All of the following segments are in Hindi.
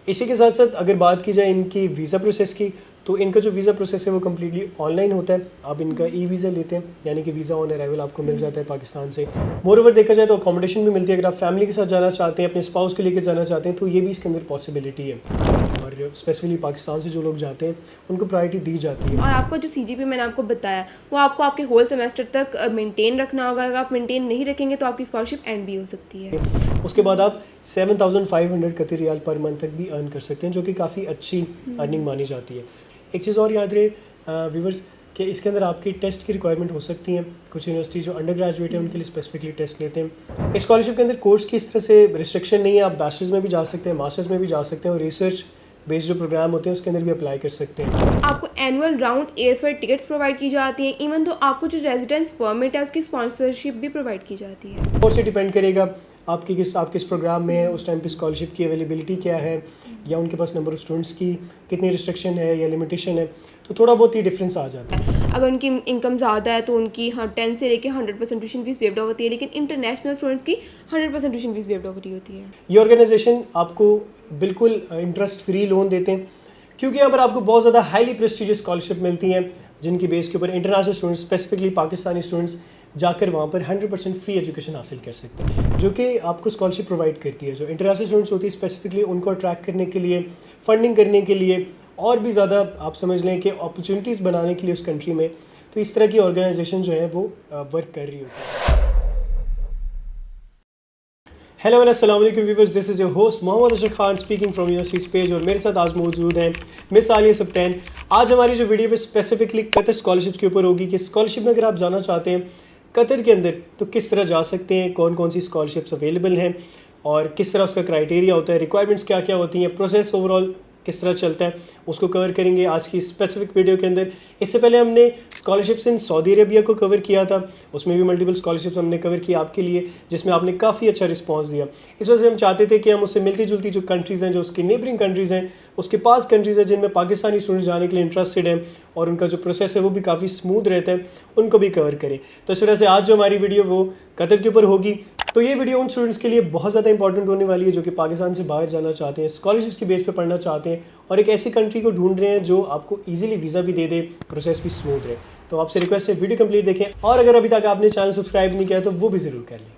इसी के साथ साथ अगर बात की जाए इनकी वीज़ा प्रोसेस की, तो इनका जो वीज़ा प्रोसेस है वो कम्प्लीटली ऑनलाइन होता है। आप इनका वीज़ा लेते हैं, यानी कि वीज़ा ऑन अराइवल आपको मिल जाता है पाकिस्तान से। मोरओवर देखा जाए तो अकोमोडेशन भी मिलती है। अगर आप फैमिली के साथ जाना चाहते हैं, अपने स्पाउस को लेकर जाना चाहते हैं, तो ये भी इसके अंदर पॉसिबिलिटी है। और स्पेसिफिकली पाकिस्तान से जो लोग जाते हैं उनको प्रायोरिटी दी जाती है। और आपका जो CGP मैंने आपको बताया वो आपको आपके होल सेमेस्टर तक मेंटेन रखना होगा। अगर आप मेंटेन नहीं रखेंगे तो आपकी स्कॉलरशिप एंड भी हो सकती है। उसके बाद आप 7,500 कतरी रियाल पर मंथ तक भी अर्न कर सकते हैं, जो कि काफ़ी अच्छी अर्निंग मानी जाती है। एक चीज़ और याद रहे व्यूवर्स कि इसके अंदर आपकी टेस्ट की रिक्वायरमेंट हो सकती हैं। कुछ यूनिवर्सिटी जो अंडर ग्रेजुएट है उनके लिए स्पेसिफिकली टेस्ट लेते हैं। इस स्कॉलरशिप के अंदर कोर्स की इस तरह से रिस्ट्रिक्शन नहीं है। आप बैचलर्स में भी जा सकते हैं, मास्टर्स में भी जा सकते हैं, और रिसर्च बेस्ड जो प्रोग्राम होते हैं उसके अंदर भी अप्लाई कर सकते हैं। आपको annual round airfare tickets provide की जाती हैं। इवन तो आपको जो रेजिडेंस परमिट है उसकी स्पॉन्सरशिप भी प्रोवाइड की जाती है। और से डिपेंड करेगा आप किस प्रोग्राम में है, उस टाइम पे स्कॉलरशिप की अवेलेबिलिटी क्या है, या उनके पास नंबर ऑफ़ स्टूडेंट्स की कितनी रिस्ट्रिक्शन है या लिमिटेशन है, तो थोड़ा बहुत ही डिफरेंस आ जाता है। अगर उनकी इनकम ज़्यादा है तो उनकी 10 से लेके 100% ट्यूशन फीस वेव्ड ऑफ होती है, लेकिन इंटरनेशनल स्टूडेंट्स की 100% ट्यूशन फीस वेव्ड ऑफ होती है। ये ऑर्गेनाइजेशन आपको बिल्कुल इंटरेस्ट फ्री लोन देते हैं, क्योंकि यहाँ पर आपको बहुत ज़्यादा हाईली प्रेस्टिजियस स्कॉलरशिप मिलती हैं, जिनकी बेस के ऊपर international students, specifically Pakistani students, जाकर वहाँ पर 100% फ्री एजुकेशन हासिल कर सकते हैं, जो कि आपको स्कॉलरशिप प्रोवाइड करती है। जो इंटरनेशनल स्टूडेंट्स होती है स्पेसिफिकली उनको अट्रैक्ट करने के लिए, फंडिंग करने के लिए, और भी ज़्यादा आप समझ लें कि अपॉर्चुनिटीज़ बनाने के लिए उस कंट्री में, तो इस तरह की ऑर्गेनाइजेशन जो है वो वर्क कर रही होती है। हेलो एंड अस्सलाम वालेकुम viewers, this is your host Mohammad Ashraf Khan speaking from university page, और मेरे साथ आज मौजूद हैं मिस आलिया सब्तैन। आज हमारी जो वीडियो है स्पेसिफिकली कतर स्कॉलरशिप के ऊपर होगी कि स्कॉलरशिप में अगर आप जाना चाहते हैं कतर के अंदर तो किस तरह जा सकते हैं, कौन कौन सी स्कॉलरशिप्स अवेलेबल हैं और किस तरह उसका क्राइटेरिया होता है, रिक्वायरमेंट्स क्या क्या होती हैं, प्रोसेस ओवरऑल किस तरह चलता है, उसको कवर करेंगे आज की स्पेसिफिक वीडियो के अंदर। इससे पहले हमने स्कॉलरशिप्स इन सऊदी अरेबिया को कवर किया था, उसमें भी मल्टीपल स्कॉलरशिप्स हमने कवर किया आपके लिए, जिसमें आपने काफ़ी अच्छा रिस्पांस दिया। इस वजह से हम चाहते थे कि हम उससे मिलती जुलती जो कंट्रीज़ हैं, जो उसकी नेबरिंग कंट्रीज़ हैं, उसके पास कंट्रीज़ हैं जिनमें पाकिस्तानी स्टूडेंट्स जाने के लिए इंटरेस्टेड हैं और उनका जो प्रोसेस है वो भी काफ़ी स्मूथ रहता है, उनको भी कवर करें। तो इस वजह से आज जो हमारी वीडियो वो कतर के ऊपर होगी। तो ये वीडियो उन स्टूडेंट्स के लिए बहुत ज़्यादा इंपॉर्टेंट होने वाली है जो कि पाकिस्तान से बाहर जाना चाहते हैं, स्कॉलरशिप्स के बेस पे पढ़ना चाहते हैं और एक ऐसी कंट्री को ढूंढ रहे हैं जो आपको इजीली वीज़ा भी दे दे, प्रोसेस भी स्मूथ रहे। तो आपसे रिक्वेस्ट है वीडियो कंप्लीट देखें, और अगर अभी तक आपने चैनल सब्सक्राइब नहीं किया तो वो भी ज़रूर कर लें।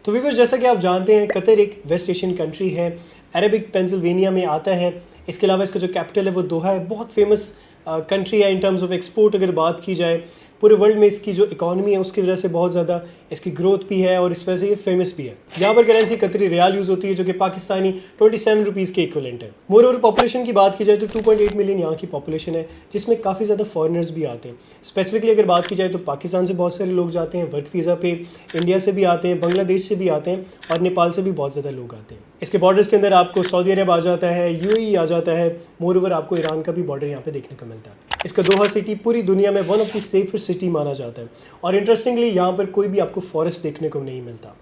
तो व्यूअर्स, जैसा कि आप जानते हैं कतर एक वेस्ट एशियन कंट्री है, अरबिक पेंसिल्वेनिया में आता है। इसके अलावा इसका जो कैपिटल है वो दोहा है। बहुत फेमस कंट्री है इन टर्म्स ऑफ एक्सपोर्ट। अगर बात की जाए पूरे वर्ल्ड में इसकी जो इकॉनमी है उसकी वजह से बहुत ज़्यादा इसकी ग्रोथ भी है और इस वजह से ये फेमस भी है। यहाँ पर करेंसी कतरी रियाल यूज़ होती है जो कि पाकिस्तानी 27 रुपीज़ के इक्वलेंट है। मोरओवर पॉपुलेशन की बात की जाए तो 2.8 मिलियन यहाँ की पॉपुलेशन है, जिसमें काफ़ी ज़्यादा फॉरेनर्स भी आते हैं। स्पेसिफिकली अगर बात की जाए तो पाकिस्तान से बहुत सारे लोग जाते हैं वर्क वीज़ा पे, इंडिया से भी आते हैं, बांग्लादेश से भी आते हैं और नेपाल से भी बहुत ज़्यादा लोग आते हैं। इसके बॉर्डर्स के अंदर आपको सऊदी अरब आ जाता है, UAE आ जाता है, मोरओवर आपको ईरान का भी बॉर्डर यहाँ पे देखने को मिलता है। इसका दोहा सिटी पूरी दुनिया में one of the safest city माना जाता है और इंटरेस्टिंगली यहाँ पर कोई भी आपको फॉरेस्ट देखने को नहीं मिलता।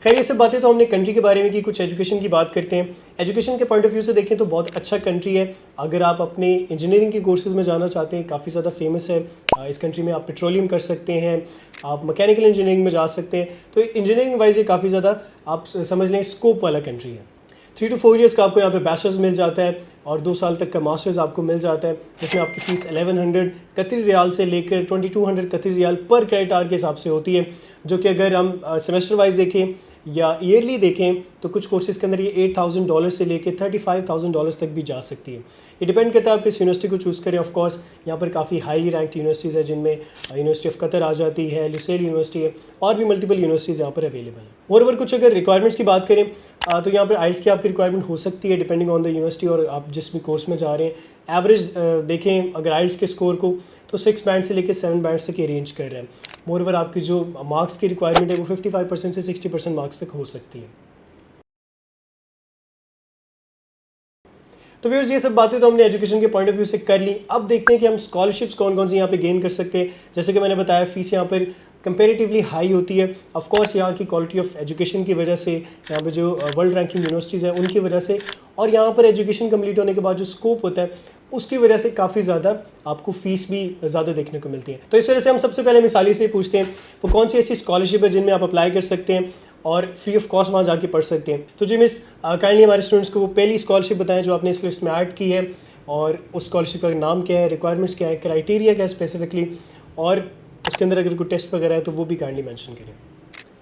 खैर, ये सब बातें तो हमने कंट्री के बारे में की। कुछ एजुकेशन की बात करते हैं। एजुकेशन के पॉइंट ऑफ व्यू से देखें तो बहुत अच्छा कंट्री है। अगर आप अपने इंजीनियरिंग के कोर्सेज में जाना चाहते हैं, काफ़ी ज़्यादा फेमस है इस कंट्री में। आप पेट्रोलियम कर सकते हैं, आप मैकेनिकल इंजीनियरिंग में जा सकते हैं। तो इंजीनियरिंग वाइज ये काफ़ी ज़्यादा आप समझ लें स्कोप वाला कंट्री है। 3 to 4 ईयर्स का आपको यहाँ पे बैचलर्स मिल जाता है और 2 साल तक का मास्टर्स आपको मिल जाता है, जिसमें आपकी फ़ीस 1100 कतरी रियाल से लेकर 2200 कतरी रियाल पर क्रेडिट आवर के हिसाब से होती है, जो कि अगर हम सेमेस्टर वाइज देखें या ईयरली देखें तो कुछ कोर्सेज़ के अंदर ये $8,000 से लेकर $35,000 तक भी जा सकती है। ये डिपेंड करता है आप किस यूनिवर्सिटी को चूज़ करें। ऑफ कोर्स यहाँ पर काफ़ी हाईली रैंक्ड यूनिवर्सिटीज़ है, जिनमें यूनिवर्सिटी ऑफ कतर आ जाती है, लुसेल यूनिवर्सिटी है, और भी मल्टीपल यूनिवर्सिटीज़ यहाँ पर अवेलेबल है। मोरओवर कुछ अगर रिक्वायरमेंट्स की बात करें तो यहाँ पर आइल्स की आपकी रिक्वायरमेंट हो सकती है डिपेंडिंग ऑन द यूनिवर्सिटी और आप जिस भी कोर्स में जा रहे हैं। एवरेज देखें अगर आइल्स के स्कोर को तो 6 बैंड से लेकर 7 बैंड तक ये रेंज कर रहे हैं। मोरओवर आपकी जो मार्क्स की रिक्वायरमेंट है वो 55% से 60% मार्क्स तक हो सकती है। तो व्यूअर्स, ये सब बातें तो हमने एजुकेशन के पॉइंट ऑफ व्यू से कर ली। अब देखते हैं कि हम स्कॉलरशिप्स कौन कौन सी यहाँ पे गेन कर सकते हैं। जैसे कि मैंने बताया फ़ीस यहाँ पर कंपेरेटिवली हाई होती है। ऑफ कोर्स यहाँ की क्वालिटी ऑफ एजुकेशन की वजह से, यहाँ पे जो वर्ल्ड रैंकिंग यूनिवर्सिटीज़ हैं उनकी वजह से, और यहाँ पर एजुकेशन कंप्लीट होने के बाद जो स्कोप होता है उसकी वजह से काफ़ी ज़्यादा आपको फ़ीस भी ज़्यादा देखने को मिलती है। तो इस वजह से हम सबसे पहले मिसाली से पूछते हैं वो कौन सी ऐसी स्कॉलरशिप है जिनमें आप अप्लाई कर सकते हैं और फ्री ऑफ कॉस्ट वहाँ जाके पढ़ सकते हैं। तो जी मिस, काइंडली हमारे स्टूडेंट्स को वो पहली स्कॉलरशिप बताएं जो आपने इस लिस्ट में ऐड की है, और उस स्कॉलरशिप का नाम क्या है, रिक्वायरमेंट्स क्या है, क्राइटेरिया क्या है स्पेसिफिकली, और उसके अंदर अगर कोई टेस्ट वगैरह है तो वो भी काइंडली मेंशन करें।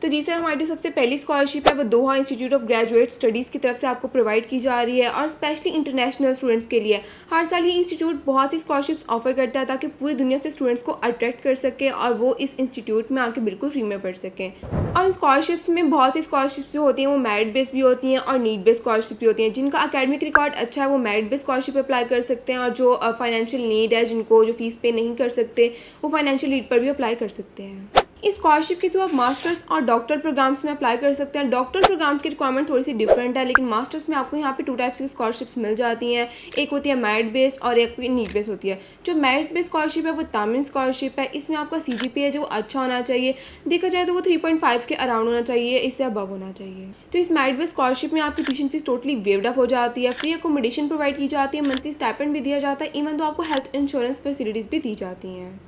तो जी सर, हमारी जो सबसे पहली स्कॉलरशिप है वो दोहा इंस्टीट्यूट ऑफ ग्रेजुएट स्टडीज़ की तरफ से आपको प्रोवाइड की जा रही है, और स्पेशली इंटरनेशनल स्टूडेंट्स के लिए। हर साल ये इंस्टीट्यूट बहुत सी स्कॉलरशिप्स ऑफर करता है ताकि पूरी दुनिया से स्टूडेंट्स को अट्रैक्ट कर सके और वो इस इंस्टीट्यूट में आके बिल्कुल फ्री में पढ़ सकें। और इन स्कॉलरशिप्स में बहुत सी स्कॉलरशिप्स जो होती हैं वो मेरिट बेस्ड भी होती हैं और नीड बेस्ड स्कॉलरशिप भी होती हैं। जिनका अकेडमिक रिकॉर्ड अच्छा है वो मेरिट बेस्ड स्कॉलरशिप अप्लाई कर सकते हैं, और जो फाइनेंशियल नीड है, जिनको जो फीस पे नहीं कर सकते, वो फाइनेंशियल नीड पर भी अप्लाई कर सकते हैं। इस स्कॉलरशिप के थ्रू आप मास्टर्स और डॉक्टर प्रोग्राम्स में अप्लाई कर सकते हैं। डॉक्टर प्रोग्राम्स की रिक्वायरमेंट थोड़ी सी डिफरेंट है, लेकिन मास्टर्स में आपको यहाँ पे 2 टाइप्स की स्कॉलरशिप्स मिल जाती हैं। एक होती है मेरिट बेस्ड और एक नीड बेस्ड होती है। जो मेरिट बेस्ड स्कॉलरशिप है वो तामिल स्कॉलरशिप है। इसमें आपका CGPA जो अच्छा होना चाहिए, देखा जाए तो वो 3.5 के अराउंड होना चाहिए, इससे अबव होना चाहिए। तो इस मेरिट बेस्ड स्कॉलरशिप में आपकी tuition fees totally waived of हो जाती है, फ्री अकोमोडेशन प्रोवाइड की जाती है, मंथली स्टाइपेंड भी दिया जाता है, इवन तो आपको हेल्थ इंश्योरेंस फैसिलिटीज़ भी दी जाती हैं।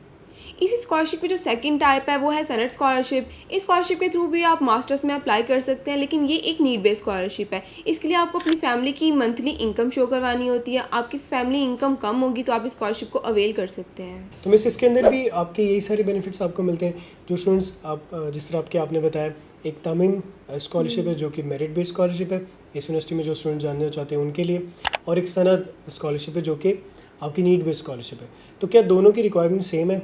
इसी स्कॉलरशिप की जो सेकंड टाइप है वो है सनद स्कॉलरशिप। इस स्कॉलरशिप के थ्रू भी आप मास्टर्स में अप्लाई कर सकते हैं, लेकिन ये एक नीड बेस्ड स्कॉलरशिप है। इसके लिए आपको अपनी फैमिली की मंथली इनकम शो करवानी होती है। आपकी फैमिली इनकम कम होगी तो आप इस स्कॉलरशिप को अवेल कर सकते हैं। तो मिस, इसके अंदर भी आपके यही सारे बेनिफिट्स आपको मिलते हैं जो स्टूडेंट्स आप जिस तरह आपने बताया। एक तामीम स्कॉलरशिप है जो कि मेरिट बेस्ड स्कॉलरशिप है इस यूनिवर्सिटी में जो स्टूडेंट जानना चाहते हैं उनके लिए, और एक सनद स्कॉलरशिप है जो कि आपकी नीड बेस्ड स्कॉलरशिप है। तो क्या दोनों की रिक्वायरमेंट सेम है?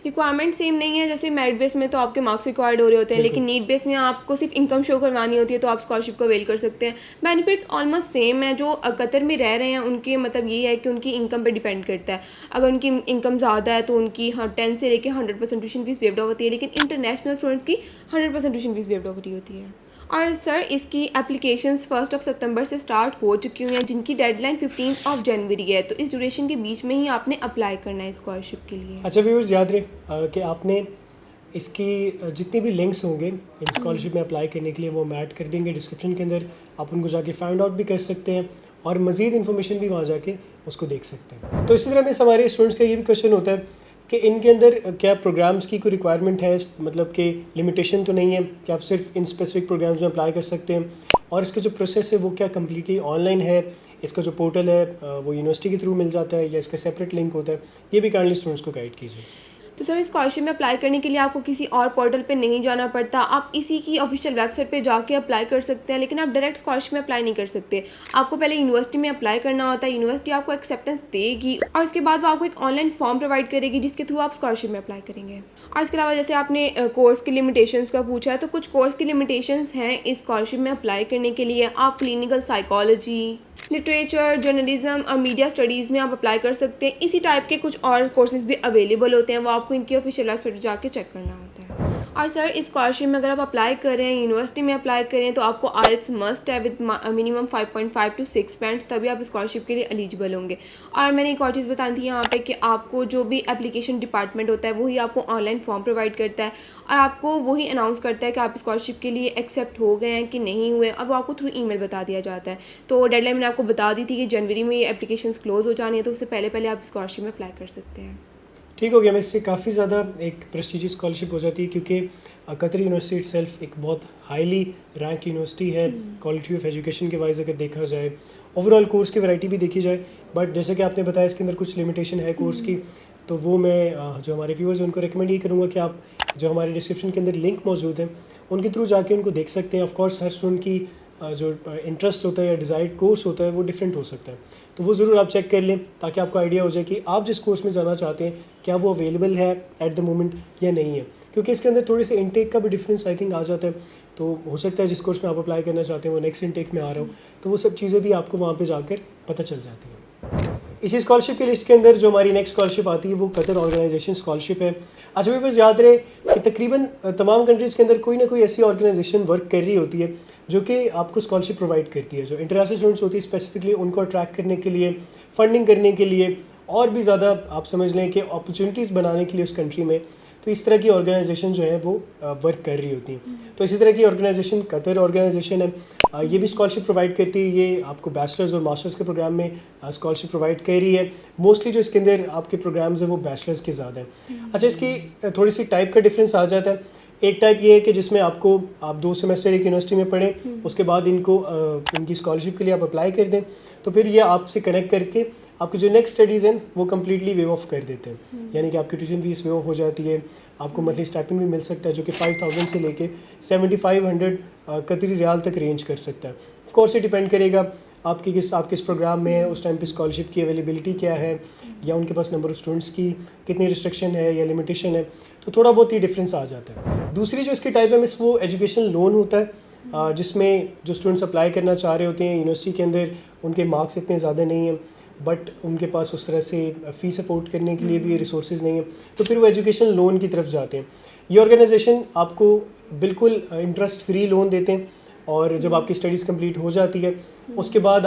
रिक्वायरमेंट सेम नहीं है। जैसे मेरिट बेस में तो आपके मार्क्स रिक्वायर्ड हो रहे होते हैं, लेकिन नीड बेस में आपको सिर्फ इनकम शो करवानी होती है, तो आप स्कॉलरशिप को अवेल कर सकते हैं। बेनिफिट्स ऑलमोस्ट सेम है। जो कतर में रह रहे हैं उनके मतलब ये है कि उनकी इनकम पे डिपेंड करता है। अगर उनकी इनकम ज़्यादा है तो उनकी 10 से लेकर 100% ट्यूशन फीस वेव्ड ऑफ होती है, लेकिन इंटरनेशनल स्टूडेंट्स की 100% ट्यूशन फीस वेव्ड ऑफ होती है। और सर, इसकी एप्लीकेशंस 1 सितंबर से स्टार्ट हो चुकी हुई हैं, जिनकी डेडलाइन 15 जनवरी है। तो इस ड्यूरेशन के बीच में ही आपने अप्लाई करना है स्कॉलरशिप के लिए। अच्छा व्यूअर्स, याद रहे कि आपने इसकी जितने भी लिंक्स होंगे इन स्कॉलरशिप में अप्लाई करने के लिए वो हम ऐड कर देंगे डिस्क्रिप्शन के अंदर। आप उनको जाके फाइंड आउट भी कर सकते हैं और मज़ीद इन्फॉर्मेशन भी वहाँ जाके उसको देख सकते हैं। तो इसी तरह में हमारे स्टूडेंट्स का ये भी क्वेश्चन होता है कि इनके अंदर क्या प्रोग्राम्स की कोई रिक्वायरमेंट है, मतलब कि लिमिटेशन तो नहीं है कि आप सिर्फ इन स्पेसिफिक प्रोग्राम्स में अप्लाई कर सकते हैं, और इसका जो प्रोसेस है वो क्या कम्प्लीटली ऑनलाइन है, इसका जो पोर्टल है वो यूनिवर्सिटी के थ्रू मिल जाता है या इसका सेपरेट लिंक होता है, ये भी काइंडली स्टूडेंट्स को गाइड कीजिए। तो सर, स्कॉलरशिप में अप्लाई करने के लिए आपको किसी और पोर्टल पे नहीं जाना पड़ता। आप इसी की ऑफिशियल वेबसाइट पे जाके अप्लाई कर सकते हैं, लेकिन आप डायरेक्ट स्कॉलरशिप में अप्लाई नहीं कर सकते। आपको पहले यूनिवर्सिटी में अप्लाई करना होता है, यूनिवर्सिटी आपको एक्सेप्टेंस देगी और इसके बाद वो आपको एक ऑनलाइन फॉर्म प्रोवाइड करेगी जिसके थ्रू आप स्कॉलरशिप में अप्लाई करेंगे। और इसके अलावा जैसे आपने कोर्स की लिमिटेशंस का पूछा है, तो कुछ कोर्स की लिमिटेशंस हैं इस स्कॉलरशिप में अप्लाई करने के लिए। आप क्लिनिकल साइकोलॉजी, लिटरेचर, जर्नलिज्म और मीडिया स्टडीज़ में आप अप्लाई कर सकते हैं। इसी टाइप के कुछ और कोर्सेज भी अवेलेबल होते हैं, वो आपको इनकी ऑफिशियल वेबसाइट पर जाके चेक करना होता है। और सर, इस स्कॉलरशिप में अगर आप अप्लाई कर रहे हैं, यूनिवर्सिटी में अप्लाई कर रहे हैं, तो आपको IELTS मस्ट है विद मिनिमम 5.5 to 6 बैंड्स, तभी आप स्कॉलरशिप के लिए एलिजिबल होंगे। और मैंने एक और चीज़ बताई थी यहाँ पे कि आपको जो भी एप्लीकेशन डिपार्टमेंट होता है वही आपको ऑनलाइन फॉर्म प्रोवाइड करता है और आपको वही अनाउंस करता है कि आप स्कॉलरशिप के लिए एक्सेप्ट हो गए हैं कि नहीं हुए, और वो आपको थ्रू ईमेल बता दिया जाता है। तो डेडलाइन मैंने आपको बता दी थी कि जनवरी में ये एप्लीकेशन क्लोज हो जानी है, तो उससे पहले पहले आप स्कॉलरशिप में अप्लाई कर सकते हैं। ठीक हो गया। मैं इससे काफ़ी ज़्यादा एक प्रेस्टिजियस स्कॉलरशिप हो जाती है क्योंकि कतर यूनिवर्सिटी इटसेल्फ एक बहुत हाईली रैंक यूनिवर्सिटी है क्वालिटी ऑफ एजुकेशन के वाइज अगर देखा जाए, ओवरऑल कोर्स की वैरायटी भी देखी जाए। बट जैसे कि आपने बताया इसके अंदर कुछ लिमिटेशन है कोर्स की, तो वो मैं जो हमारे व्यूअर्स हैं उनको रिकमेंड ये करूँगा कि आप जो हमारे डिस्क्रिप्शन के अंदर लिंक मौजूद हैं उनके थ्रू जाके उनको देख सकते हैं। ऑफकोर्स हर स्टूडेंट की जो इंटरेस्ट होता है या डिज़ायर्ड कोर्स होता है वो डिफरेंट हो सकता है, तो वो ज़रूर आप चेक कर लें ताकि आपको आइडिया हो जाए कि आप जिस कोर्स में जाना चाहते हैं क्या वो अवेलेबल है एट द मोमेंट या नहीं है। क्योंकि इसके अंदर थोड़ी सी इंटेक का भी डिफरेंस आई थिंक आ जाता है, तो हो सकता है जिस कोर्स में आप अप्लाई करना चाहते हैं वो नेक्स्ट इंटेक में आ रहा हो, तो वो सब चीज़ें भी आपको वहाँ पर जाकर पता चल जाती हैं। इसी स्कॉलरशिप की लिस्ट के अंदर जो हमारी नेक्स्ट स्कॉलरशिप आती है वो कतर ऑर्गेनाइजेशन स्कॉलरशिप है। अच्छा व्यूअर्स, याद रहे कि तकरीबन तमाम कंट्रीज़ के अंदर कोई ना कोई ऐसी ऑर्गेनाइजेशन वर्क कर रही होती है जो कि आपको स्कॉलरशिप प्रोवाइड करती है। जो इंटरनेशनल स्टूडेंट्स होती है स्पेसिफिकली उनको अट्रैक्ट करने के लिए, फंडिंग करने के लिए और भी ज़्यादा आप समझ लें कि अपॉर्चुनिटीज़ बनाने के लिए उस कंट्री में, तो इस तरह की ऑर्गेनाइजेशन जो है वो वर्क कर रही होती हैं। तो इसी तरह की ऑर्गेनाइजेशन कतर ऑर्गेनाइजेशन है, ये भी स्कॉलरशिप प्रोवाइड करती है। ये आपको बैचलर्स और मास्टर्स के प्रोग्राम में स्कॉलरशिप प्रोवाइड कर रही है। मोस्टली जो इसके अंदर आपके प्रोग्राम्स हैं वो बैचलर्स के ज़्यादा हैं। अच्छा, इसकी थोड़ी सी टाइप का डिफरेंस आ जाता है। एक टाइप ये है कि जिसमें आप 2 सेमेस्टर एक यूनिवर्सिटी में पढ़ें, उसके बाद इनकी स्कॉलरशिप के लिए आप अप्लाई कर दें, तो फिर ये आपसे कनेक्ट करके आपकी जो नेक्स्ट स्टडीज़ हैं वो कम्प्लीटली वेव ऑफ कर देते हैं। यानी कि आपकी ट्यूशन फीस वेव ऑफ हो जाती है, आपको मंथली स्टाइपेंड भी मिल सकता है जो कि 5000 से लेके 7500 कतरी रियाल तक रेंज कर सकता है। ऑफ कोर्स ये डिपेंड करेगा आप किस प्रोग्राम में है, उस टाइम पे स्कॉलरशिप की अवेलेबिलिटी क्या है, या उनके पास नंबर ऑफ़ स्टूडेंट्स की कितनी रिस्ट्रिक्शन है या लिमिटेशन है, तो थोड़ा बहुत ही डिफरेंस आ जाता है। दूसरी जो इसकी टाइप है मिस, वो एजुकेशन लोन होता है, जिसमें जो स्टूडेंट्स अप्लाई करना चाह रहे होते हैं यूनिवर्सिटी के अंदर, उनके मार्क्स इतने ज़्यादा नहीं हैं, बट उनके पास उस तरह से फ़ीस अफोर्ड करने के लिए भी रिसोर्सेज नहीं है, तो फिर वो एजुकेशन लोन की तरफ जाते हैं। ये ऑर्गेनाइजेशन आपको बिल्कुल इंटरेस्ट फ्री लोन देते हैं, और जब आपकी स्टडीज़ कंप्लीट हो जाती है उसके बाद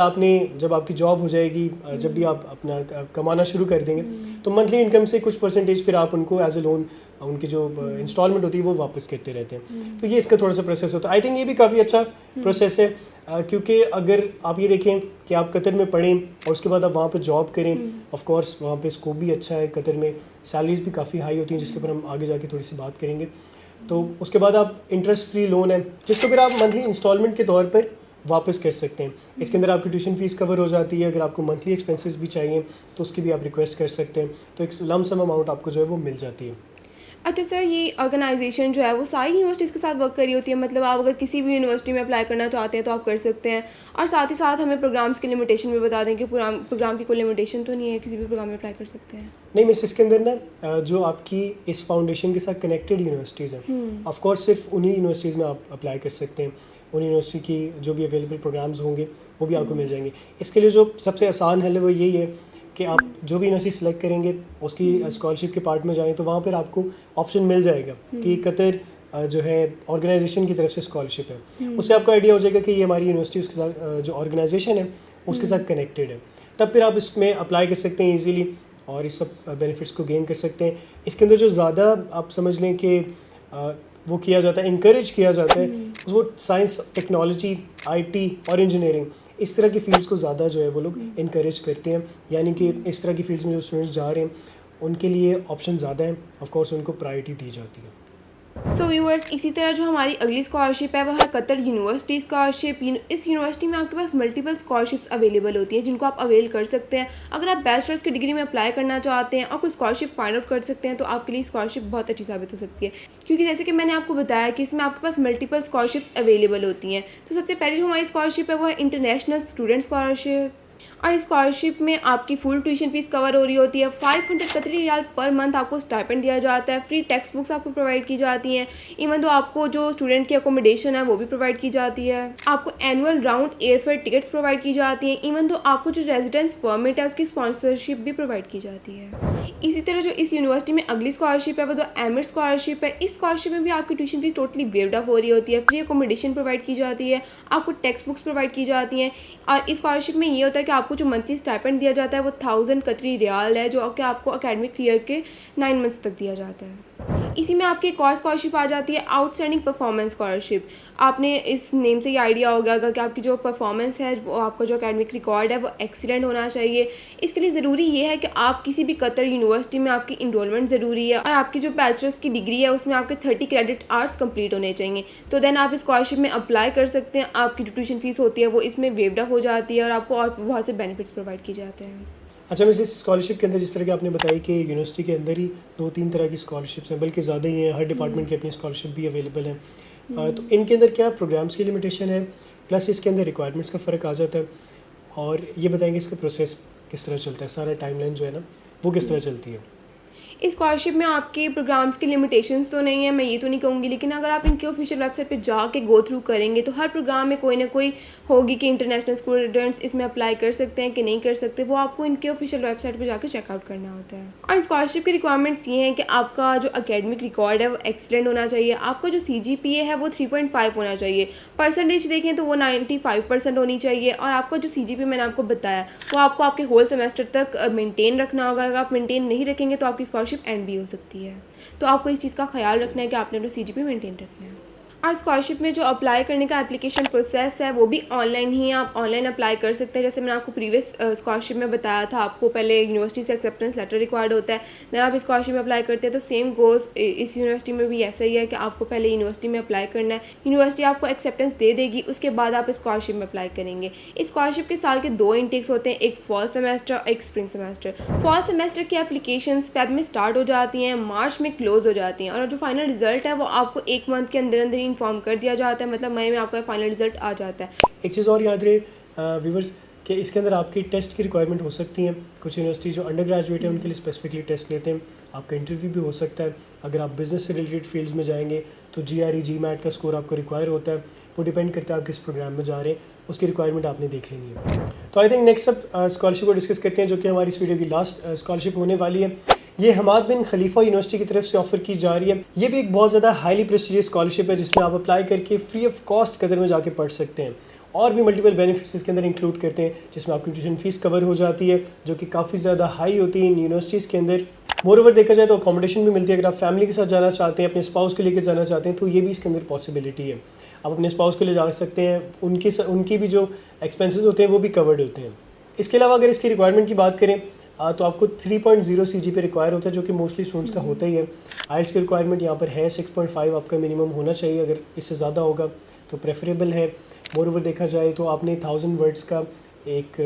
जब आपकी जॉब हो जाएगी, जब भी आप अपना कमाना शुरू कर देंगे, तो मंथली इनकम से कुछ परसेंटेज फिर आप उनको एज ए लोन उनकी जो इंस्टॉलमेंट होती है वो वापस करते रहते हैं। तो ये इसका थोड़ा सा प्रोसेस होता है। आई थिंक ये भी काफ़ी अच्छा प्रोसेस है, क्योंकि अगर आप ये देखें कि आप कतर में पढ़ें और उसके बाद आप वहाँ पे जॉब करें, ऑफ कोर्स वहाँ पे स्कोप भी अच्छा है, कतर में सैलरीज भी काफ़ी हाई होती हैं, जिसके ऊपर हम आगे जाके थोड़ी सी बात करेंगे। तो उसके बाद आप इंटरेस्ट फ्री लोन है जिसको फिर आप मंथली इंस्टॉलमेंट के तौर पर वापस कर सकते हैं। इसके अंदर आपकी ट्यूशन फीस कवर हो जाती है। अगर आपको मंथली एक्सपेंसेस भी चाहिए तो उसकी भी आप रिक्वेस्ट कर सकते हैं, तो एक लम सम अमाउंट आपको जो है वो मिल जाती है। अच्छा सर, ये ऑर्गेनाइजेशन जो है वो सारी यूनिवर्सिटीज़ के साथ वर्क कर रही होती है, मतलब आप अगर किसी भी यूनिवर्सिटी में अप्लाई करना चाहते हैं तो आप कर सकते हैं, और साथ ही साथ हमें प्रोग्राम्स की लिमिटेशन भी बता दें कि प्रोग्राम की कोई लिमिटेशन तो नहीं है, किसी भी प्रोग्राम में अप्लाई कर सकते हैं? नहीं मिस, इसके अंदर ना जो आपकी इस फाउंडेशन के साथ कनेक्टेड यूनिवर्सिटीज़ हैं, ऑफ कोर्स सिर्फ उन्हीं यूनिवर्सिटीज़ में आप अप्लाई कर सकते हैं। उन यूनिवर्सिटी की जो भी अवेलेबल प्रोग्राम्स होंगे वो भी आपको मिल जाएंगे। इसके लिए जो सबसे आसान हल है वो यही है कि आप जो भी यूनिवर्सिटी सेलेक्ट करेंगे उसकी स्कॉलरशिप के पार्ट में जाएं, तो वहाँ पर आपको ऑप्शन मिल जाएगा कि कतर जो है ऑर्गेनाइजेशन की तरफ से स्कॉलरशिप है। उससे आपको आइडिया हो जाएगा कि ये हमारी यूनिवर्सिटी उसके साथ जो ऑर्गेनाइजेशन है उसके साथ कनेक्टेड है। तब फिर आप इसमें अप्लाई कर सकते हैं ईजीली और इस सब बेनिफिट्स को गेन कर सकते हैं। इसके अंदर जो ज़्यादा आप समझ लें कि वो किया जाता है, इंकरेज किया जाता है, वो साइंस, टेक्नोलॉजी, आईटी और इंजीनियरिंग, इस तरह की फील्ड्स को ज़्यादा जो है वो लोग इंकरेज करते हैं। यानी कि इस तरह की फील्ड्स में जो स्टूडेंट्स जा रहे हैं उनके लिए ऑप्शन ज़्यादा हैं, ऑफ कोर्स उनको प्रायोरिटी दी जाती है। सो व्यूअर्स, इसी तरह जो हमारी अगली स्कॉलरशिप है वह है कतर यूनिवर्सिटी स्कॉलरशिप। इस यूनिवर्सिटी में आपके पास मल्टीपल स्कॉलरशिप्स अवेलेबल होती हैं जिनको आप अवेल कर सकते हैं। अगर आप बैचलर्स की डिग्री में अप्लाई करना चाहते हैं और कोई स्कॉलरशिप फाइंड आउट कर सकते हैं तो आपके लिए स्कॉलरशिप बहुत अच्छी साबित हो सकती है, क्योंकि जैसे कि मैंने आपको बताया कि इसमें आपके पास मल्टीपल स्कॉलरशिप्स अवेलेबल होती हैं। तो सबसे पहले जो हमारी स्कॉलरशिप है वो है इंटरनेशनल स्टूडेंट स्कॉलरशिप, और इस स्कॉलरशिप में आपकी फुल ट्यूशन फीस कवर हो रही होती है। 500 कतरी रियाल पर मंथ आपको स्टाइपेंड दिया जाता है। फ्री टेक्स्ट बुक्स आपको प्रोवाइड की जाती हैं। इवन तो आपको जो स्टूडेंट की अकोमोडेशन है वो भी प्रोवाइड की जाती है। आपको annual round airfare tickets provide की जाती हैं। इवन तो आपको जो रेजिडेंस परमिट है उसकी स्पॉन्सरशिप भी प्रोवाइड की जाती है। इसी तरह जो इस यूनिवर्सिटी में अगली स्कॉलरशिप है वो तो एमिट स्कॉलरशिप है। इस स्कॉलरशिप में भी आपकी tuition fees totally waived of हो रही होती है। फ्री अकोमोडेशन प्रोवाइड की जाती है, आपको टेक्स्ट बुक्स प्रोवाइड की जाती हैं, और इस स्कॉलरशिप में ये होता है कि आपको जो मंथली स्टाइपेंड दिया जाता है वो 1000 कतरी रियाल है, जो कि आपको एकेडमिक ईयर के 9 मंथ्स तक दिया जाता है। इसी में आपकी एक और स्कॉलरशिप आ जाती है आउटस्टैंडिंग परफॉर्मेंस स्कॉलरशिप। आपने इस नेम से ये आइडिया होगा कि आपकी जो परफॉर्मेंस है, वो आपका जो एकेडमिक रिकॉर्ड है वो एक्सीलेंट होना चाहिए। इसके लिए ज़रूरी ये है कि आप किसी भी कतर यूनिवर्सिटी में आपकी इनरोलमेंट ज़रूरी है, और आपकी जो बैचलर्स की डिग्री है उसमें आपके 30 क्रेडिट आवर्स कंप्लीट होने चाहिए। तो देन आप इस स्कॉलरशिप में अप्लाई कर सकते हैं। आपकी जो ट्यूशन फीस होती है वो इसमें वेव्ड ऑफ हो जाती है और आपको और बहुत से बेनिफिट्स प्रोवाइड किए जाते हैं। अच्छा, वैसे इस स्कॉलरशिप के अंदर जिस तरह की आपने बताई कि यूनिवर्सिटी के अंदर ही 2-3 तरह की स्कॉलरशिप्स हैं, बल्कि ज़्यादा ही हैं, हर डिपार्टमेंट की अपनी स्कॉलरशिप भी अवेलेबल है। तो इनके अंदर क्या प्रोग्राम्स की लिमिटेशन है, प्लस इसके अंदर रिक्वायरमेंट्स का फ़र्क आ जाता है, और ये बताएंगे इसका प्रोसेस किस तरह चलता है, सारा टाइमलाइन जो है ना वो किस तरह चलती है? इस स्कॉलरशिप में आपके प्रोग्राम्स की लिमिटेशंस तो नहीं है, मैं ये तो नहीं कहूँगी, लेकिन अगर आप इनके ऑफिशियल वेबसाइट पे जाके गो थ्रू करेंगे तो हर प्रोग्राम में कोई ना कोई होगी कि इंटरनेशनल स्टूडेंट्स इसमें अप्लाई कर सकते हैं कि नहीं कर सकते, वो आपको इनके ऑफिशियल वेबसाइट पे जाके चेकआउट करना होता है। और स्कॉलरशिप की रिक्वायरमेंट्स ये हैं कि आपका जो एकेडमिक रिकॉर्ड है वो एक्सीलेंट होना चाहिए, आपका जो CGPA है वो 3.5 होना चाहिए, परसेंटेज देखें तो वो 95% होनी चाहिए, और आपका जो CGPA मैंने आपको बताया वो आपको आपके होल सेमेस्टर तक मेनटेन रखना होगा। अगर आप मेनटेन नहीं रखेंगे तो आपकी स्कॉलरशिप स्कॉलरशिप एंड भी हो सकती है। तो आपको इस चीज़ का ख्याल रखना है कि आपने अपना CGPA मेंटेन रखना है। और स्कॉलरशिप में जो अप्लाई करने का एप्लीकेशन प्रोसेस है वो भी ऑनलाइन ही है, आप ऑनलाइन अप्लाई कर सकते हैं। जैसे मैंने आपको प्रीवियस स्कॉलरशिप में बताया था, आपको पहले यूनिवर्सिटी से एक्सेप्टेंस लेटर रिक्वायर्ड होता है, देन आप स्कॉलरशिप में अप्लाई करते हैं। तो सेम गोज़ इस यूनिवर्सिटी में भी ऐसा ही है कि आपको पहले यूनिवर्सिटी में अप्लाई करना है, यूनिवर्सिटी आपको एक्सेप्टेंस दे देगी, उसके बाद आप स्कॉलरशिप में अप्लाई करेंगे। इस स्कॉलरशिप के साल के 2 इंटेक्स होते हैं, एक फॉल सेमेस्टर और एक स्प्रिंग सेमेस्टर। फॉल सेमेस्टर की एप्लीकेशन फेब में स्टार्ट हो जाती हैं, मार्च में क्लोज हो जाती हैं, और जो फाइनल रिजल्ट है वो आपको 1 मंथ के अंदर अंदर इन्फॉर्म कर दिया जाता है, मतलब मई में आपका फाइनल रिजल्ट आ जाता है। एक चीज़ और याद रहे व्यूवर्स कि इसके अंदर आपकी टेस्ट की रिक्वायरमेंट हो सकती हैं। कुछ यूनिवर्सिटी जो अंडर ग्रेजुएट है उनके लिए स्पेसिफिकली टेस्ट लेते हैं, आपका इंटरव्यू भी हो सकता है। अगर आप बिज़नेस से रिलेटेड फील्ड्स में जाएंगे तो GRE GMAT का स्कोर आपको रिक्वायर होता है, वो डिपेंड करता है आप किस प्रोग्राम में जा रहे हैं, उसकी रिक्वायरमेंट आपने देख लेनी है। तो आई थिंक नेक्स्ट अब स्कॉलरशिप को डिस्कस करते हैं, जो कि हमारी इस वीडियो की लास्ट स्कॉलरशिप होने वाली है। ये हमाद बिन खलीफा यूनिवर्सिटी की तरफ से ऑफर की जा रही है। ये भी एक बहुत ज़्यादा हाईली प्रेस्टिजियस स्कॉलरशिप है, जिसमें आप अप्लाई करके फ्री ऑफ कॉस्ट कतर में जाके पढ़ सकते हैं, और भी मल्टीपल बेनिफिट्स इसके अंदर इंक्लूड करते हैं, जिसमें आपकी ट्यूशन फीस कवर हो जाती है, जो कि काफ़ी ज़्यादा हाई होती है इन यूनिवर्सिटीज़ के अंदर। मोरओवर देखा जाए तो अकोमोडेशन भी मिलती है। अगर आप फैमिली के साथ जाना चाहते हैं, अपने स्पाउस को लेकर जाना चाहते हैं, तो ये भी इसके अंदर पॉसिबिलिटी है। आप अपने स्पाउस को ले जा सकते हैं, उनकी भी जो एक्सपेंसेस होते हैं वो भी कवर्ड होते हैं। इसके अलावा अगर इसकी रिक्वायरमेंट की बात करें तो आपको 3.0 CGPA रिक्वायर होता है, जो कि मोस्टली स्टूडेंट्स का होता ही है। IELTS की रिक्वायरमेंट यहाँ पर है 6.5 आपका मिनिमम होना चाहिए, अगर इससे ज़्यादा होगा तो प्रेफरेबल है। मोरओवर देखा जाए तो आपने 1000 वर्ड्स का एक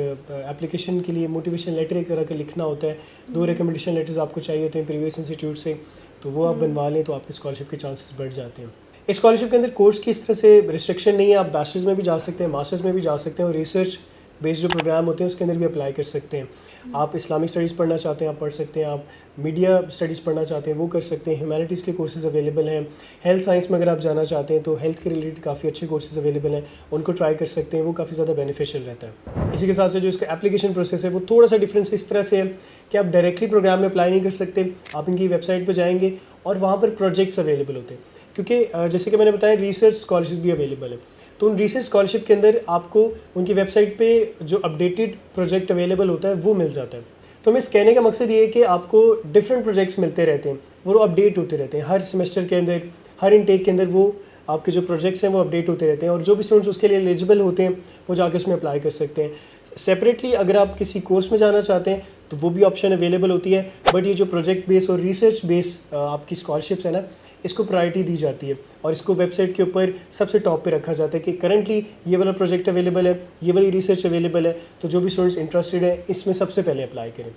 एप्लीकेशन के लिए मोटिवेशन लेटर एक तरह का लिखना होता है। 2 रिकमेंडेशन लेटर्स आपको चाहिए होते हैं प्रीवियस इंस्टीट्यूट से, तो वो आप बनवा लें तो आपके स्कॉलरशिप के चांसेस बढ़ जाते हैं। इस स्कॉलरशिप के अंदर कोर्स की इस तरह से रिस्ट्रिक्शन नहीं है, आप बैचलर्स में भी जा सकते हैं, मास्टर्स में भी जा सकते हैं, और रिसर्च बेस्ड जो प्रोग्राम होते हैं उसके अंदर भी अप्लाई कर सकते हैं। आप इस्लामिक स्टडीज़ पढ़ना चाहते हैं आप पढ़ सकते हैं, आप मीडिया स्टडीज़ पढ़ना चाहते हैं वो कर सकते हैं, ह्यूमैनिटीज़ के कोर्सेज़ अवेलेबल हैं। हेल्थ साइंस में अगर आप जाना चाहते हैं तो हेल्थ के रिलेटेड काफ़ी अच्छे कोर्सेज़ अवेलेबल हैं, उनको ट्राई कर सकते हैं, वो काफ़ी ज़्यादा बेनिफिशियल रहता है। इसी के साथ से जो इसका एप्लीकेशन प्रोसेस है वो थोड़ा सा डिफरेंस इस तरह से है कि आप डायरेक्टली प्रोग्राम में अप्लाई नहीं कर सकते, आप इनकी वेबसाइट पर जाएंगे और वहाँ पर प्रोजेक्ट्स अवेलेबल होते हैं, क्योंकि जैसे कि मैंने बताया रिसर्च स्कॉलरशिप भी अवेलेबल है। तो उन रिसर्च स्कॉलरशिप के अंदर आपको उनकी वेबसाइट पे जो अपडेटेड प्रोजेक्ट अवेलेबल होता है वो मिल जाता है। तो हमें इस कहने का मकसद ये है कि आपको डिफरेंट प्रोजेक्ट्स मिलते रहते हैं, वो अपडेट होते रहते हैं हर सेमेस्टर के अंदर, हर इनटेक के अंदर वो आपके जो प्रोजेक्ट्स हैं वो अपडेट होते रहते हैं, और जो भी स्टूडेंट्स उसके लिए एलिजिबल होते हैं वो जाके उसमें अप्लाई कर सकते हैं। सेपरेटली अगर आप किसी कोर्स में जाना चाहते हैं तो वो भी ऑप्शन अवेलेबल होती है, बट ये जो प्रोजेक्ट बेस और रिसर्च बेस आपकी स्कॉलरशिप्स है ना, इसको प्रायोरिटी दी जाती है, और इसको वेबसाइट के ऊपर सबसे टॉप पे रखा जाता है कि करंटली ये वाला प्रोजेक्ट अवेलेबल है, ये वाली रिसर्च अवेलेबल है, तो जो भी स्टूडेंट्स इंटरेस्टेड हैं इसमें सबसे पहले अप्लाई करें।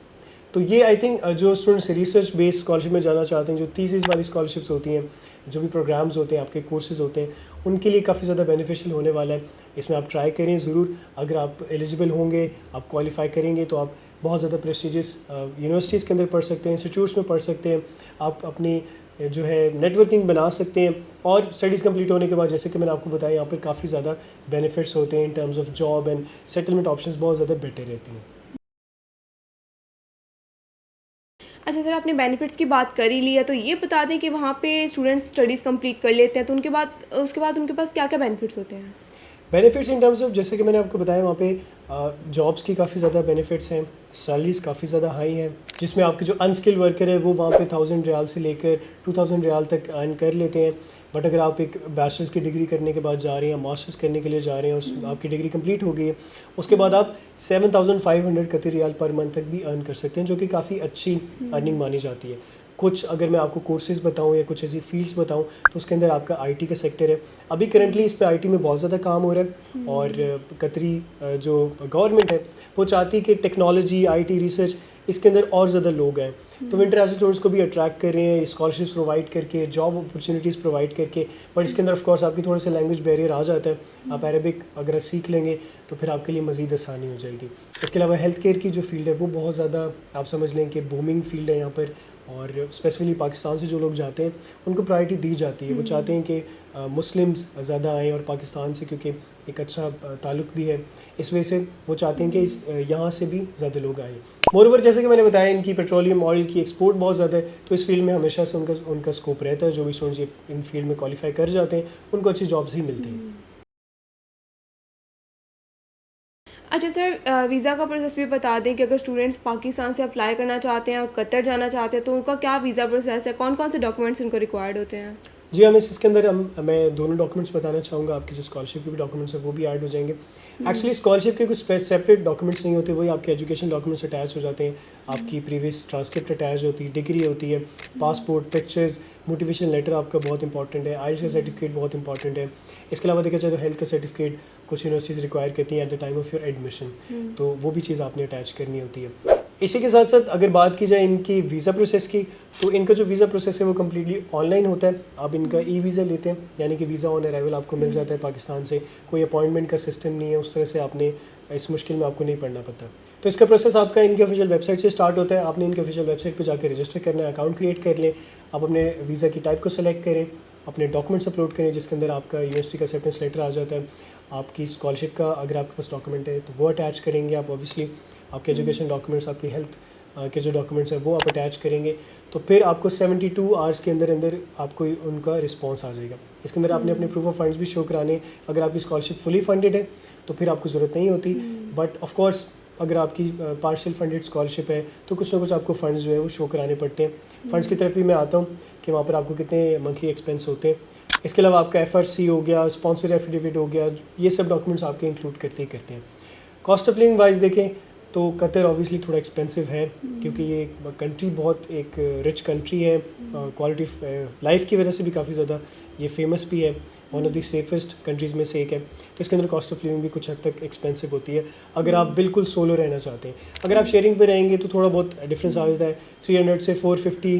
तो ये आई थिंक जो स्टूडेंट्स रिसर्च बेस्ड स्कॉलरशिप में जाना चाहते हैं, जो थीसिस वाली स्कॉलरशिप्स होती हैं, जो भी प्रोग्राम्स होते हैं, आपके कोर्सेज होते हैं, उनके लिए काफ़ी ज़्यादा बेनिफिशियल होने वाला है। इसमें आप ट्राई करें ज़रूर, अगर आप एलिजिबल होंगे, आप क्वालिफाई करेंगे तो आप बहुत ज़्यादा प्रेस्टिजियस यूनिवर्सिटीज़ के अंदर पढ़ सकते हैं, इंस्टीट्यूट्स में पढ़ सकते हैं, आप अपनी जो है नेटवर्किंग बना सकते हैं, और स्टडीज़ कंप्लीट होने के बाद जैसे कि मैंने आपको बताया यहाँ पर काफ़ी ज़्यादा बेनिफिट्स होते हैं in terms of job and settlement options बहुत ज़्यादा बेटर रहती हैं। अच्छा सर, आपने बेनिफिट्स की बात कर ही ली है, तो ये बता दें कि वहाँ पे स्टूडेंट्स स्टडीज़ कंप्लीट कर लेते हैं तो उसके बाद उनके पास क्या क्या बेनिफिट्स होते हैं? बेनिफिट्स इन टर्म्स ऑफ जैसे कि मैंने आपको बताया वहाँ पे जॉब्स की काफ़ी ज़्यादा बेनिफिट्स हैं, सैलरीज़ काफ़ी ज़्यादा हाई हैं, जिसमें आपके जो अनस्किल्ड वर्कर है वो वहाँ पे 1000 रियाल से लेकर 2000 रियाल तक अर्न कर लेते हैं। बट अगर आप एक बैचलर्स की डिग्री करने के बाद जा रहे हैं, मास्टर्स करने के लिए जा रहे हैं और आपकी डिग्री कंप्लीट हो गई है, उसके बाद आप 7500 कतर रियाल पर मंथ तक भी अर्न कर सकते हैं, जो कि काफ़ी अच्छी अर्निंग मानी जाती है। कुछ अगर मैं आपको कोर्सेज़ बताऊं या कुछ ऐसी फील्ड्स बताऊं तो उसके अंदर आपका आईटी का सेक्टर है। अभी करंटली इस पे आईटी में बहुत ज़्यादा काम हो रहा है, और कतरी जो गवर्नमेंट है वो चाहती है कि टेक्नोलॉजी, आईटी, रिसर्च इसके अंदर और ज़्यादा लोग हैं, तो वो इंटरनेशनल स्टूडेंट्स को भी अट्रैक्ट कर रहे हैं स्कॉलरशिप्स प्रोवाइड करके, जॉब अपॉर्चुनिटीज़ प्रोवाइड करके। बट इसके अंदर ऑफ कोर्स आपकी थोड़ा सा लैंग्वेज बैरियर आ जाता है, आप अरेबिक अगर सीख लेंगे तो फिर आपके लिए मज़ीद आसानी हो जाएगी। इसके अलावा हेल्थ केयर की जो फील्ड है वो बहुत ज़्यादा आप समझ लें कि बूमिंग फील्ड है यहाँ पर, और स्पेसिफिकली पाकिस्तान से जो लोग जाते हैं उनको प्रायोरिटी दी जाती है। वो चाहते हैं कि मुस्लिम्स ज़्यादा आएँ और पाकिस्तान से, क्योंकि एक अच्छा ताल्लुक भी है, इस वजह से वो चाहते हैं कि यहाँ से भी ज़्यादा लोग आएँ। मोरओवर जैसे कि मैंने बताया इनकी पेट्रोलियम ऑयल की एक्सपोर्ट बहुत ज़्यादा है, तो इस फील्ड में हमेशा से उनका स्कोप रहता है। जो भी स्टूडेंट्स इन फील्ड में क्वालिफाई कर जाते हैं उनको अच्छी जॉब्स ही मिलती हैं। अच्छा सर, वीज़ा का प्रोसेस भी बता दें कि अगर स्टूडेंट्स पाकिस्तान से अप्लाई करना चाहते हैं और कतर जाना चाहते हैं तो उनका क्या वीज़ा प्रोसेस है, कौन कौन से डॉक्यूमेंट्स उनको रिक्वायर्ड होते हैं? जी हम इसके अंदर मैं दोनों डॉक्यूमेंट्स बताना चाहूँगा। आपकी जो स्कॉलरशिप के भी डॉक्यूमेंट्स हैं वो भी ऐड हो जाएंगे। एक्चुअली स्कॉलरशिप के कुछ सेपरेट डॉक्यूमेंट्स नहीं होते, वही आपके एजुकेशन डॉक्यूमेंट्स अटैच हो जाते हैं। आपकी प्रीवियस ट्रांसक्रिप्ट अटैच होती है, डिग्री होती है, पासपोर्ट, पिक्चर्स, मोटिवेशन लेटर आपका बहुत इंपॉर्टेंट है, आइल्स का सर्टिफिकेट बहुत इंपॉर्टेंट है। इसके अलावा देखा जाए तो हेल्थ का सर्टिफिकेट कुछ यूनिवर्सिटीज़ रिक्वायर करती हैं at the time of your admission, तो वो भी चीज़ आपने अटैच करनी होती है। इसी के साथ साथ अगर बात की जाए इनकी वीज़ा प्रोसेस की, तो इनका जो वीज़ा प्रोसेस है वो कम्प्लीटली ऑनलाइन होता है। आप इनका वीज़ा लेते हैं, यानी कि वीज़ा ऑन अराइवल आपको मिल जाता है पाकिस्तान से। कोई अपॉइंटमेंट का सिस्टम नहीं है, उस तरह से आपने इस मुश्किल में आपको नहीं पड़ना पड़ता। तो इसका प्रोसेस आपका इनके ऑफिशियल वेबसाइट से स्टार्ट होता है। आपने इनके ऑफिशियल वेबसाइट पर जाकर रजिस्टर करना है, अकाउंट क्रिएट कर लें। आप अपने वीज़ा की टाइप को सेलेक्ट करें, अपने डॉक्यूमेंट्स अपलोड करें जिसके अंदर आपका यूनिवर्सिटी का एक्सेप्टेंस लेटर आ जाता है। आपकी स्कॉलरशिप का अगर आपके पास डॉक्यूमेंट है तो वो अटैच करेंगे आप, ऑब्वियसली आपके एजुकेशन डॉक्यूमेंट्स, आपकी हेल्थ के जो डॉक्यूमेंट्स हैं वो आप अटैच करेंगे। तो फिर आपको 72 आवर्स के अंदर अंदर आपको उनका रिस्पांस आ जाएगा। इसके अंदर आपने अपने प्रूफ ऑफ फंड्स भी शो कराने। अगर आपकी स्कॉलरशिप फुली फंडेड है तो फिर आपको ज़रूरत नहीं होती, बट ऑफ कोर्स अगर आपकी पार्शियल फंडेड स्कॉलरशिप है तो कुछ ना कुछ आपको फ़ंड्स जो है वो शो कराने पड़ते हैं। फ़ंड्स की तरफ भी मैं आता हूँ कि वहाँ पर आपको कितने मंथली एक्सपेंस होते हैं। इसके अलावा आपका FRC हो गया, स्पॉन्सर एफिडेविट हो गया, ये सब डॉक्यूमेंट्स आपके इंक्लूड करते ही करते हैं। कॉस्ट ऑफ लिविंग वाइज देखें तो कतर ऑब्वियसली थोड़ा एक्सपेंसिव है, क्योंकि ये कंट्री बहुत एक रिच कंट्री है। क्वालिटी लाइफ की वजह से भी काफ़ी ज़्यादा ये फेमस भी है, one of the safest countries में से एक है। तो इसके अंदर कॉस्ट ऑफ लिविंग भी कुछ हद तक एक्सपेंसिव होती है अगर आप बिल्कुल सोलो रहना चाहते हैं। अगर आप शेयरिंग पे रहेंगे तो थोड़ा बहुत डिफरेंस आ जाता है। 300 से 450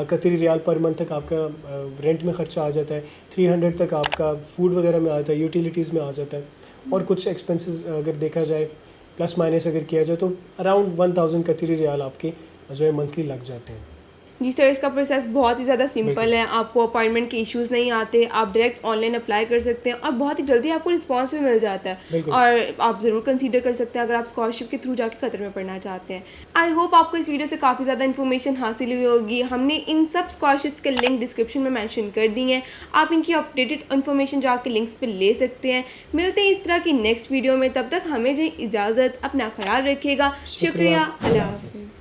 कतरी रियाल पर मंथ तक आपका रेंट में ख़र्चा आ जाता है। 300 तक आपका फूड वगैरह में आ जाता है, यूटिलिटीज़ में आ जाता है, और कुछ एक्सपेंसेस अगर देखा जाए प्लस माइनस अगर किया जाए तो अराउंड 1000 कतरी रियाल आपके जो है मंथली लग जाते हैं। जी सर, इसका प्रोसेस बहुत ही ज़्यादा सिंपल है। आपको अपॉइंटमेंट के इश्यूज़ नहीं आते, आप डायरेक्ट ऑनलाइन अप्लाई कर सकते हैं और बहुत ही जल्दी आपको रिस्पांस भी मिल जाता है। और आप ज़रूर कंसीडर कर सकते हैं अगर आप स्कॉलरशिप के थ्रू जाके कतर में पढ़ना चाहते हैं। आई होप आपको इस वीडियो से काफ़ी ज़्यादा इन्फॉर्मेशन हासिल हुई होगी। हमने इन सब स्कॉलरशिप्स के लिंक डिस्क्रिप्शन में मैंशन कर दी हैं, आप इनकी अपडेटेड इन्फॉर्मेशन जाके लिंक्स पर ले सकते हैं। मिलते हैं इस तरह की नेक्स्ट वीडियो में, तब तक हमें इजाज़त, अपना ख्याल रखिएगा। शुक्रिया, अल्लाह हाफ़िज़।